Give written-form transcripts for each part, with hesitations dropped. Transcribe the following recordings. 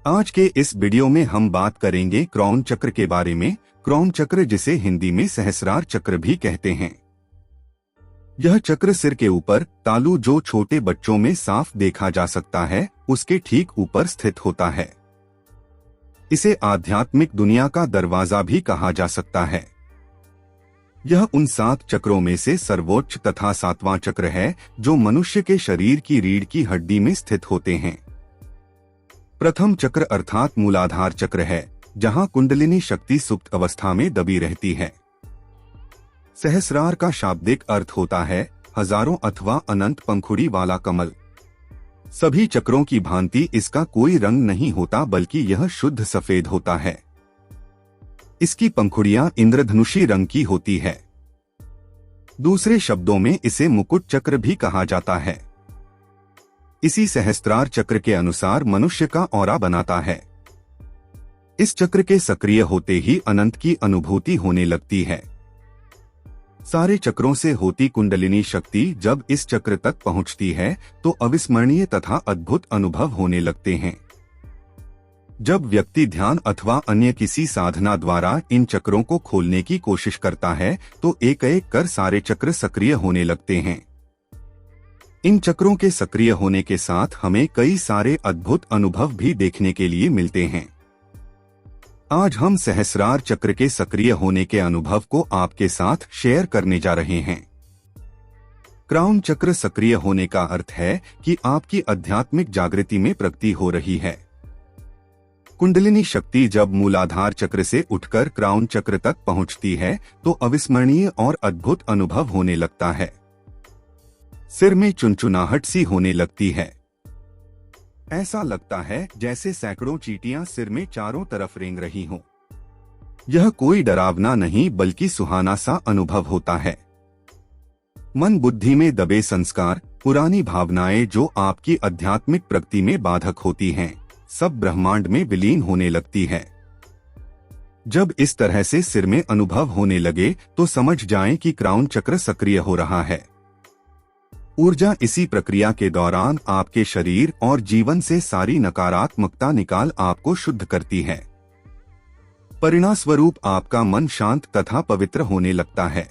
आज के इस वीडियो में हम बात करेंगे क्राउन चक्र के बारे में। क्राउन चक्र, जिसे हिंदी में सहस्रार चक्र भी कहते हैं, यह चक्र सिर के ऊपर तालू, जो छोटे बच्चों में साफ देखा जा सकता है, उसके ठीक ऊपर स्थित होता है। इसे आध्यात्मिक दुनिया का दरवाजा भी कहा जा सकता है। यह उन 7 चक्रों में से सर्वोच्च तथा 7वां चक्र है, जो मनुष्य के शरीर की रीढ़ की हड्डी में स्थित होते हैं। प्रथम चक्र अर्थात मूलाधार चक्र है, जहां कुंडलिनी शक्ति सुप्त अवस्था में दबी रहती है। सहस्रार का शाब्दिक अर्थ होता है हजारों अथवा अनंत पंखुड़ी वाला कमल। सभी चक्रों की भांति इसका कोई रंग नहीं होता, बल्कि यह शुद्ध सफेद होता है। इसकी पंखुड़ियां इंद्रधनुषी रंग की होती है। दूसरे शब्दों में इसे मुकुट चक्र भी कहा जाता है। इसी सहस्त्रार चक्र के अनुसार मनुष्य का ऑरा बनाता है। इस चक्र के सक्रिय होते ही अनंत की अनुभूति होने लगती है। सारे चक्रों से होती कुंडलिनी शक्ति जब इस चक्र तक पहुंचती है तो अविस्मरणीय तथा अद्भुत अनुभव होने लगते हैं। जब व्यक्ति ध्यान अथवा अन्य किसी साधना द्वारा इन चक्रों को खोलने की कोशिश करता है तो एक एक कर सारे चक्र सक्रिय होने लगते हैं। इन चक्रों के सक्रिय होने के साथ हमें कई सारे अद्भुत अनुभव भी देखने के लिए मिलते हैं। आज हम सहस्रार चक्र के सक्रिय होने के अनुभव को आपके साथ शेयर करने जा रहे हैं। क्राउन चक्र सक्रिय होने का अर्थ है कि आपकी आध्यात्मिक जागृति में प्रगति हो रही है। कुंडलिनी शक्ति जब मूलाधार चक्र से उठकर क्राउन चक्र तक पहुंचती है तो अविस्मरणीय और अद्भुत अनुभव होने लगता है। सिर में चुनचुनाहट सी होने लगती है। ऐसा लगता है जैसे सैकड़ों चींटियां सिर में चारों तरफ रेंग रही हों। यह कोई डरावना नहीं बल्कि सुहाना सा अनुभव होता है। मन बुद्धि में दबे संस्कार, पुरानी भावनाएं जो आपकी आध्यात्मिक प्रगति में बाधक होती हैं, सब ब्रह्मांड में विलीन होने लगती है। जब इस तरह से सिर में अनुभव होने लगे तो समझ जाएं कि क्राउन चक्र सक्रिय हो रहा है। ऊर्जा इसी प्रक्रिया के दौरान आपके शरीर और जीवन से सारी नकारात्मकता निकाल आपको शुद्ध करती है। परिणामस्वरूप आपका मन शांत तथा पवित्र होने लगता है।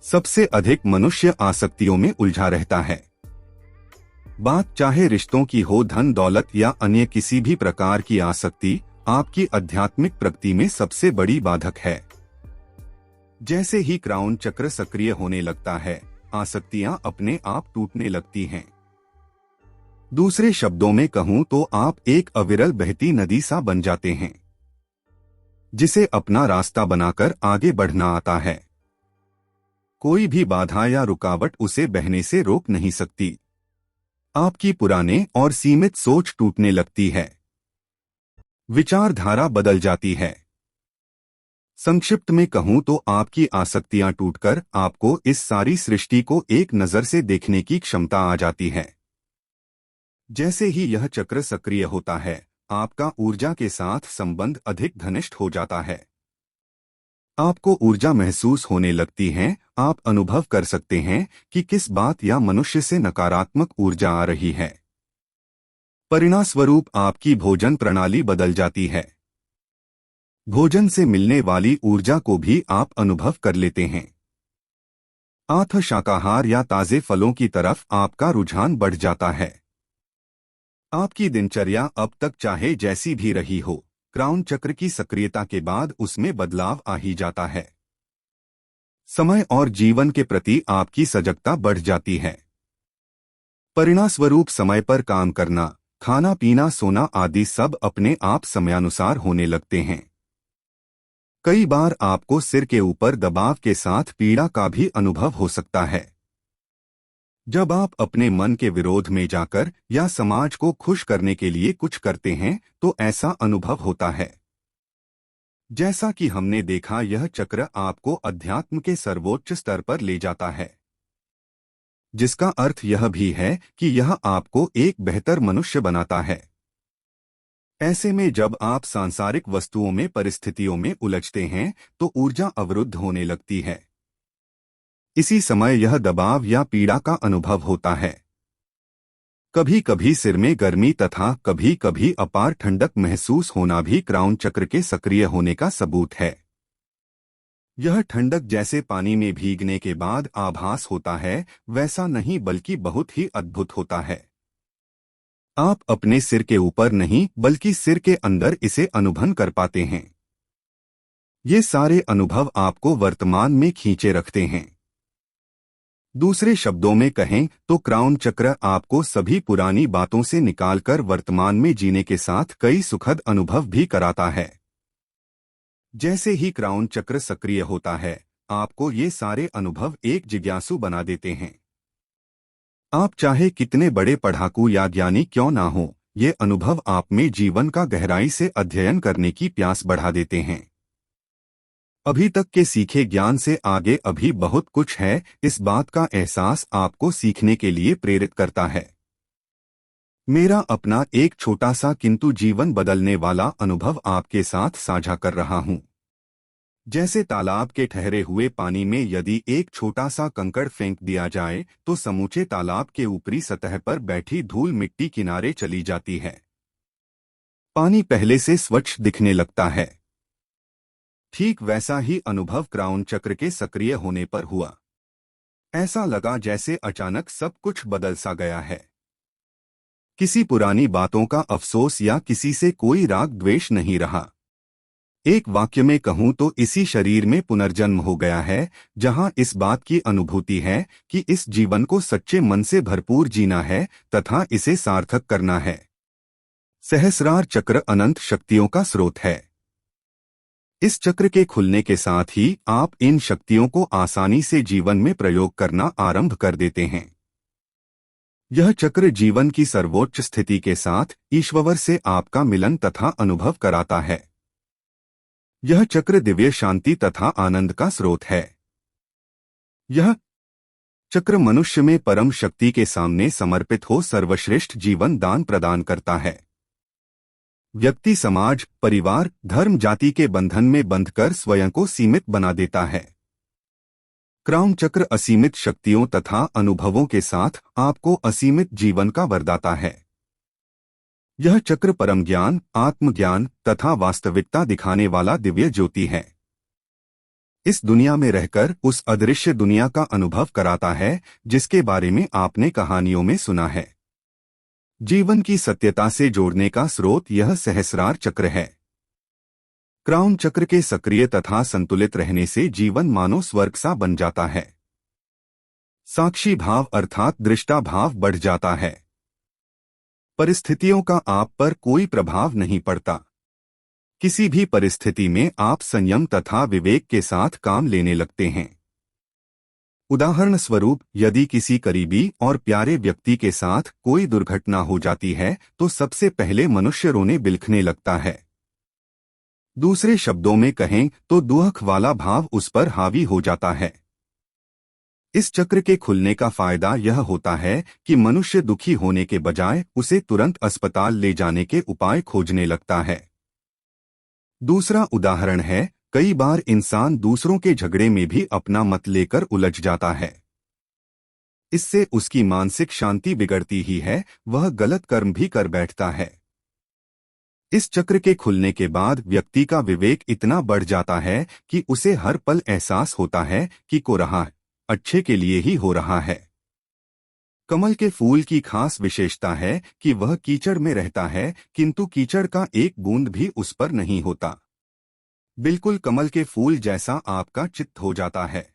सबसे अधिक मनुष्य आसक्तियों में उलझा रहता है। बात चाहे रिश्तों की हो, धन दौलत या अन्य किसी भी प्रकार की आसक्ति आपकी आध्यात्मिक प्रगति में सबसे बड़ी बाधक है। जैसे ही क्राउन चक्र सक्रिय होने लगता है, आसक्तियां अपने आप टूटने लगती हैं। दूसरे शब्दों में कहूं तो आप एक अविरल बहती नदी सा बन जाते हैं, जिसे अपना रास्ता बनाकर आगे बढ़ना आता है। कोई भी बाधा या रुकावट उसे बहने से रोक नहीं सकती। आपकी पुराने और सीमित सोच टूटने लगती है। विचारधारा बदल जाती है। संक्षिप्त में कहूं तो आपकी आसक्तियां टूटकर आपको इस सारी सृष्टि को एक नजर से देखने की क्षमता आ जाती है। जैसे ही यह चक्र सक्रिय होता है, आपका ऊर्जा के साथ संबंध अधिक घनिष्ठ हो जाता है। आपको ऊर्जा महसूस होने लगती है। आप अनुभव कर सकते हैं कि किस बात या मनुष्य से नकारात्मक ऊर्जा आ रही है। परिणामस्वरूप आपकी भोजन प्रणाली बदल जाती है। भोजन से मिलने वाली ऊर्जा को भी आप अनुभव कर लेते हैं। आथ शाकाहार या ताजे फलों की तरफ आपका रुझान बढ़ जाता है। आपकी दिनचर्या अब तक चाहे जैसी भी रही हो, क्राउन चक्र की सक्रियता के बाद उसमें बदलाव आ ही जाता है। समय और जीवन के प्रति आपकी सजगता बढ़ जाती है। परिणामस्वरूप समय पर काम करना, खाना पीना, सोना आदि सब अपने आप समयानुसार होने लगते हैं। कई बार आपको सिर के ऊपर दबाव के साथ पीड़ा का भी अनुभव हो सकता है। जब आप अपने मन के विरोध में जाकर या समाज को खुश करने के लिए कुछ करते हैं तो ऐसा अनुभव होता है। जैसा कि हमने देखा, यह चक्र आपको अध्यात्म के सर्वोच्च स्तर पर ले जाता है, जिसका अर्थ यह भी है कि यह आपको एक बेहतर मनुष्य बनाता है। ऐसे में जब आप सांसारिक वस्तुओं में परिस्थितियों में उलझते हैं तो ऊर्जा अवरुद्ध होने लगती है। इसी समय यह दबाव या पीड़ा का अनुभव होता है। कभी कभी सिर में गर्मी तथा कभी कभी अपार ठंडक महसूस होना भी क्राउन चक्र के सक्रिय होने का सबूत है। यह ठंडक जैसे पानी में भीगने के बाद आभास होता है, वैसा नहीं बल्कि बहुत ही अद्भुत होता है। आप अपने सिर के ऊपर नहीं बल्कि सिर के अंदर इसे अनुभव कर पाते हैं। ये सारे अनुभव आपको वर्तमान में खींचे रखते हैं। दूसरे शब्दों में कहें तो क्राउन चक्र आपको सभी पुरानी बातों से निकालकर वर्तमान में जीने के साथ कई सुखद अनुभव भी कराता है। जैसे ही क्राउन चक्र सक्रिय होता है, आपको ये सारे अनुभव एक जिज्ञासु बना देते हैं। आप चाहे कितने बड़े पढ़ाकू या ज्ञानी क्यों ना हो, ये अनुभव आप में जीवन का गहराई से अध्ययन करने की प्यास बढ़ा देते हैं। अभी तक के सीखे ज्ञान से आगे अभी बहुत कुछ है, इस बात का एहसास आपको सीखने के लिए प्रेरित करता है। मेरा अपना एक छोटा सा किंतु जीवन बदलने वाला अनुभव आपके साथ साझा कर रहा हूं। जैसे तालाब के ठहरे हुए पानी में यदि एक छोटा सा कंकड़ फेंक दिया जाए तो समूचे तालाब के ऊपरी सतह पर बैठी धूल मिट्टी किनारे चली जाती है। पानी पहले से स्वच्छ दिखने लगता है। ठीक वैसा ही अनुभव क्राउन चक्र के सक्रिय होने पर हुआ। ऐसा लगा जैसे अचानक सब कुछ बदल सा गया है। किसी पुरानी बातों का अफसोस या किसी से कोई राग द्वेष नहीं रहा। एक वाक्य में कहूं तो इसी शरीर में पुनर्जन्म हो गया है, जहां इस बात की अनुभूति है कि इस जीवन को सच्चे मन से भरपूर जीना है तथा इसे सार्थक करना है। सहस्रार चक्र अनंत शक्तियों का स्रोत है। इस चक्र के खुलने के साथ ही आप इन शक्तियों को आसानी से जीवन में प्रयोग करना आरंभ कर देते हैं। यह चक्र जीवन की सर्वोच्च स्थिति के साथ ईश्वर से आपका मिलन तथा अनुभव कराता है। यह चक्र दिव्य शांति तथा आनंद का स्रोत है। यह चक्र मनुष्य में परम शक्ति के सामने समर्पित हो सर्वश्रेष्ठ जीवन दान प्रदान करता है। व्यक्ति समाज, परिवार, धर्म, जाति के बंधन में बंधकर स्वयं को सीमित बना देता है। क्राउन चक्र असीमित शक्तियों तथा अनुभवों के साथ आपको असीमित जीवन का वरदाता है। यह चक्र परम ज्ञान, आत्मज्ञान तथा वास्तविकता दिखाने वाला दिव्य ज्योति है। इस दुनिया में रहकर उस अदृश्य दुनिया का अनुभव कराता है जिसके बारे में आपने कहानियों में सुना है। जीवन की सत्यता से जोड़ने का स्रोत यह सहस्रार चक्र है। क्राउन चक्र के सक्रिय तथा संतुलित रहने से जीवन मानो स्वर्ग सा बन जाता है। साक्षी भाव अर्थात दृष्टा भाव बढ़ जाता है। परिस्थितियों का आप पर कोई प्रभाव नहीं पड़ता। किसी भी परिस्थिति में आप संयम तथा विवेक के साथ काम लेने लगते हैं। उदाहरण स्वरूप, यदि किसी करीबी और प्यारे व्यक्ति के साथ कोई दुर्घटना हो जाती है तो सबसे पहले मनुष्य रोने बिलखने लगता है। दूसरे शब्दों में कहें तो दुख वाला भाव उस पर हावी हो जाता है। इस चक्र के खुलने का फायदा यह होता है कि मनुष्य दुखी होने के बजाय उसे तुरंत अस्पताल ले जाने के उपाय खोजने लगता है। दूसरा उदाहरण है, कई बार इंसान दूसरों के झगड़े में भी अपना मत लेकर उलझ जाता है। इससे उसकी मानसिक शांति बिगड़ती ही है, वह गलत कर्म भी कर बैठता है। इस चक्र के खुलने के बाद व्यक्ति का विवेक इतना बढ़ जाता है कि उसे हर पल एहसास होता है कि को रहा अच्छे के लिए ही हो रहा है। कमल के फूल की खास विशेषता है कि वह कीचड़ में रहता है किंतु कीचड़ का एक बूंद भी उस पर नहीं होता। बिल्कुल कमल के फूल जैसा आपका चित्त हो जाता है।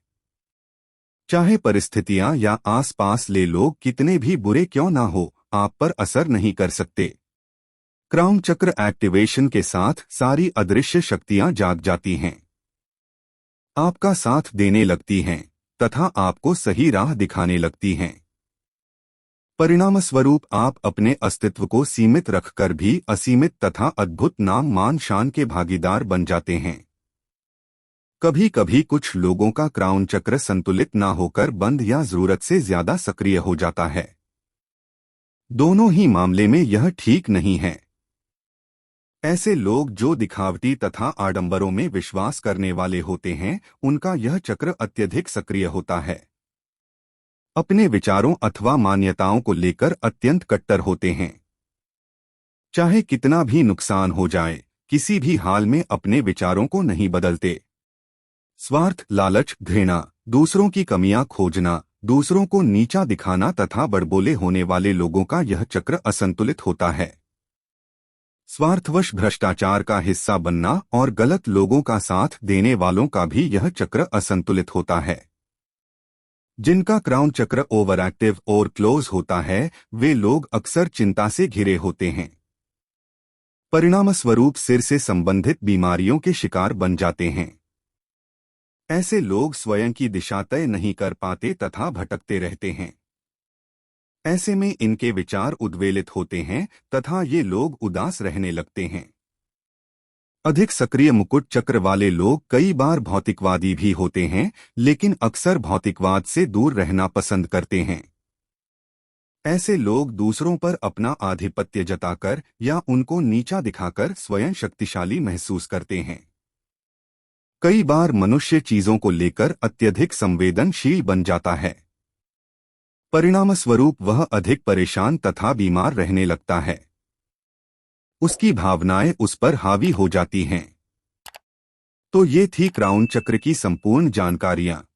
चाहे परिस्थितियां या आसपास ले लोग कितने भी बुरे क्यों ना हो, आप पर असर नहीं कर सकते। क्राउन चक्र एक्टिवेशन के साथ सारी अदृश्य शक्तियां जाग जाती हैं, आपका साथ देने लगती हैं तथा आपको सही राह दिखाने लगती हैं। परिणामस्वरूप आप अपने अस्तित्व को सीमित रखकर भी असीमित तथा अद्भुत नाम मान शान के भागीदार बन जाते हैं। कभी कभी कुछ लोगों का क्राउन चक्र संतुलित ना होकर बंद या जरूरत से ज्यादा सक्रिय हो जाता है। दोनों ही मामले में यह ठीक नहीं है। ऐसे लोग जो दिखावटी तथा आडंबरों में विश्वास करने वाले होते हैं, उनका यह चक्र अत्यधिक सक्रिय होता है। अपने विचारों अथवा मान्यताओं को लेकर अत्यंत कट्टर होते हैं। चाहे कितना भी नुकसान हो जाए, किसी भी हाल में अपने विचारों को नहीं बदलते। स्वार्थ, लालच, घृणा, दूसरों की कमियां खोजना, दूसरों को नीचा दिखाना तथा बड़बोले होने वाले लोगों का यह चक्र असंतुलित होता है। स्वार्थवश भ्रष्टाचार का हिस्सा बनना और गलत लोगों का साथ देने वालों का भी यह चक्र असंतुलित होता है। जिनका क्राउन चक्र ओवर एक्टिव और क्लोज होता है, वे लोग अक्सर चिंता से घिरे होते हैं। परिणामस्वरूप सिर से संबंधित बीमारियों के शिकार बन जाते हैं। ऐसे लोग स्वयं की दिशा तय नहीं कर पाते तथा भटकते रहते हैं। ऐसे में इनके विचार उद्वेलित होते हैं तथा ये लोग उदास रहने लगते हैं। अधिक सक्रिय मुकुट चक्र वाले लोग कई बार भौतिकवादी भी होते हैं, लेकिन अक्सर भौतिकवाद से दूर रहना पसंद करते हैं। ऐसे लोग दूसरों पर अपना आधिपत्य जताकर या उनको नीचा दिखाकर स्वयं शक्तिशाली महसूस करते हैं। कई बार मनुष्य चीजों को लेकर अत्यधिक संवेदनशील बन जाता है। परिणामस्वरूप वह अधिक परेशान तथा बीमार रहने लगता है। उसकी भावनाएं उस पर हावी हो जाती हैं। तो ये थी क्राउन चक्र की संपूर्ण जानकारियां।